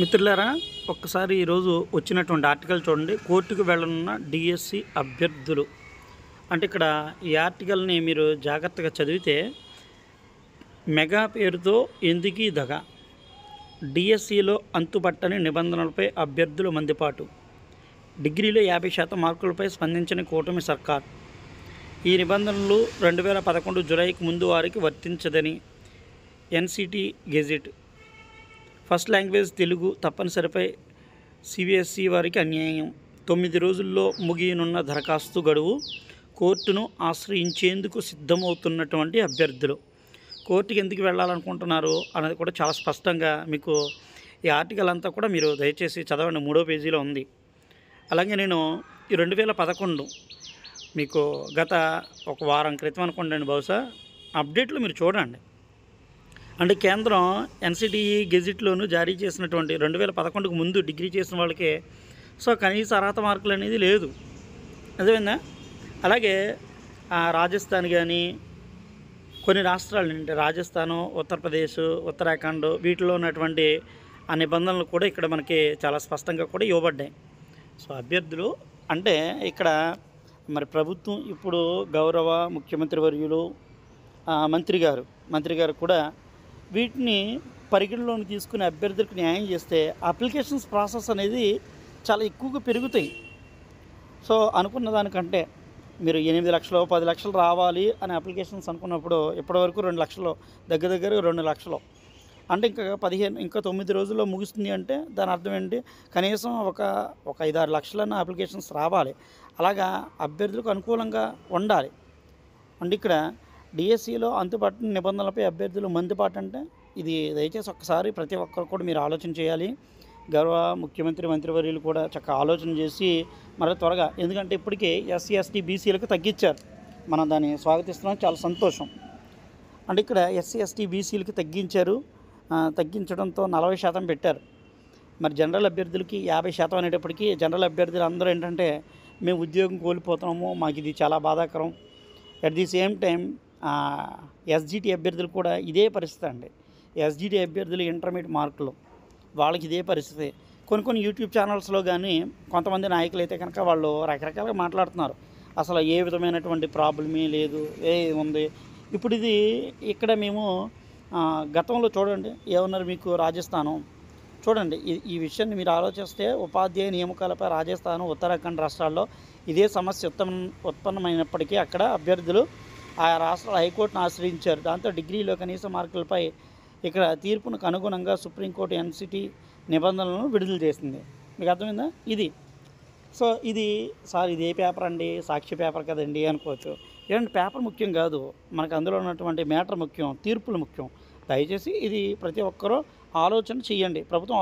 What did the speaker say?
మిత్రులారా, ఒక్కసారి ఈరోజు వచ్చినటువంటి ఆర్టికల్ చూడండి. కోర్టుకు వెళ్ళనున్న డిఎస్సి అభ్యర్థులు అంటే ఇక్కడ ఈ ఆర్టికల్ని మీరు జాగ్రత్తగా చదివితే మెగా పేరుతో ఎందుకీ దగ, డిఎస్సిలో అంతుపట్టని నిబంధనలపై అభ్యర్థులు మండిపాటు, డిగ్రీలో 50% మార్కులపై స్పందించని కూటమి సర్కార్, ఈ నిబంధనలు 2011 జూలైకి ముందు వారికి వర్తించదని NCT gazette, first language Telugu తప్పనిసరిపై సిబిఎస్ఈ వారికి అన్యాయం, 9 రోజుల్లో ముగియనున్న దరఖాస్తు గడువు, కోర్టును ఆశ్రయించేందుకు సిద్ధమవుతున్నటువంటి అభ్యర్థులు కోర్టుకి ఎందుకు వెళ్ళాలనుకుంటున్నారు అనేది కూడా చాలా స్పష్టంగా మీకు ఈ ఆర్టికల్ అంతా కూడా మీరు దయచేసి చదవండి. 3వ పేజీలో ఉంది. అలాగే నేను ఈ 2011 మీకు గత ఒక వారం క్రితం అనుకోండి, బహుశా అప్డేట్లు మీరు చూడండి. అంటే కేంద్రం ఎన్సిటిఈ గెజిట్లోనూ జారీ చేసినటువంటి 2011కు ముందు డిగ్రీ చేసిన వాళ్ళకే కనీస అర్హత మార్కులు అనేది లేదు. అదేవిధంగా అలాగే రాజస్థాన్ కానీ కొన్ని రాష్ట్రాలు అంటే రాజస్థాను, ఉత్తరప్రదేశ్, ఉత్తరాఖండ్ వీటిలో ఉన్నటువంటి ఆ నిబంధనలు కూడా ఇక్కడ మనకి చాలా స్పష్టంగా కూడా ఇవ్వబడ్డాయి. అభ్యర్థులు అంటే ఇక్కడ మరి ప్రభుత్వం ఇప్పుడు గౌరవ ముఖ్యమంత్రి వర్యులు మంత్రి గారు కూడా వీటిని పరిగణలోకి తీసుకుని అభ్యర్థులకు న్యాయం చేస్తే అప్లికేషన్స్ ప్రాసెస్ అనేది చాలా ఎక్కువగా పెరుగుతాయి. అనుకున్న దానికంటే మీరు 8 లక్షలు 10 లక్షలు రావాలి అని అప్లికేషన్స్ అనుకున్నప్పుడు ఇప్పటివరకు 2 లక్షలు, దగ్గర 2 లక్షలు అంటే ఇంకా 9 రోజుల్లో ముగుస్తుంది. అంటే దాని అర్థం ఏంటి, కనీసం ఒక 5-6 లక్షలన్న అప్లికేషన్స్ రావాలి. అలాగా అభ్యర్థులకు అనుకూలంగా ఉండాలి. అంటే ఇక్కడ డిఎస్సిలో అంతుపట్టని నిబంధనలపై అభ్యర్థులు మండిపాటు అంటే ఇది దయచేసి ఒక్కసారి ప్రతి ఒక్కరు కూడా మీరు ఆలోచన చేయాలి. గౌరవ ముఖ్యమంత్రి మంత్రివర్యులు కూడా చక్కగా ఆలోచన చేసి మరి త్వరగా, ఎందుకంటే ఇప్పటికే ఎస్సీ ఎస్టీ బీసీలకు తగ్గించారు, మనం దాన్ని స్వాగతిస్తున్నాం, చాలా సంతోషం. అంటే ఇక్కడ ఎస్సీ ఎస్టీ బీసీలకి తగ్గించడంతో 40% పెట్టారు. మరి జనరల్ అభ్యర్థులకి 50% అనేటప్పటికీ జనరల్ అభ్యర్థులు అందరూ ఏంటంటే మేము ఉద్యోగం కోల్పోతున్నాము, మాకు ఇది చాలా బాధాకరం. At the same time SGT అభ్యర్థులు కూడా ఇదే పరిస్థితి అండి. ఎస్జిటి అభ్యర్థులు ఇంటర్మీడియట్ మార్కులు వాళ్ళకి ఇదే పరిస్థితి. కొన్ని యూట్యూబ్ ఛానల్స్లో కానీ కొంతమంది నాయకులు అయితే కనుక వాళ్ళు రకరకాలుగా మాట్లాడుతున్నారు. అసలు ఏ విధమైనటువంటి ప్రాబ్లమే లేదు, ఉంది. ఇప్పుడు ఇది ఇక్కడ మేము గతంలో చూడండి ఏమన్నారు మీకు, రాజస్థాను చూడండి. ఈ విషయాన్ని మీరు ఆలోచిస్తే ఉపాధ్యాయ నియామకాలపై రాజస్థాన్, ఉత్తరాఖండ్ రాష్ట్రాల్లో ఇదే సమస్య ఉత్పన్నమైనప్పటికీ అక్కడ అభ్యర్థులు ఆయా రాష్ట్రాల హైకోర్టును ఆశ్రయించారు. దాంతో డిగ్రీలో కనీస మార్కులపై ఇక్కడ తీర్పునకు అనుగుణంగా సుప్రీంకోర్టు ఎన్సిటి నిబంధనలను విడుదల చేసింది. మీకు అర్థమైందా? ఇది ఇది ఏ పేపర్ అండి, సాక్షి పేపర్ కదండి అనుకోవచ్చు. ఏంటంటే పేపర్ ముఖ్యం కాదు, మనకు అందులో ఉన్నటువంటి మ్యాటర్ ముఖ్యం, తీర్పులు ముఖ్యం. దయచేసి ఇది ప్రతి ఒక్కరూ ఆలోచన చేయండి. ప్రభుత్వం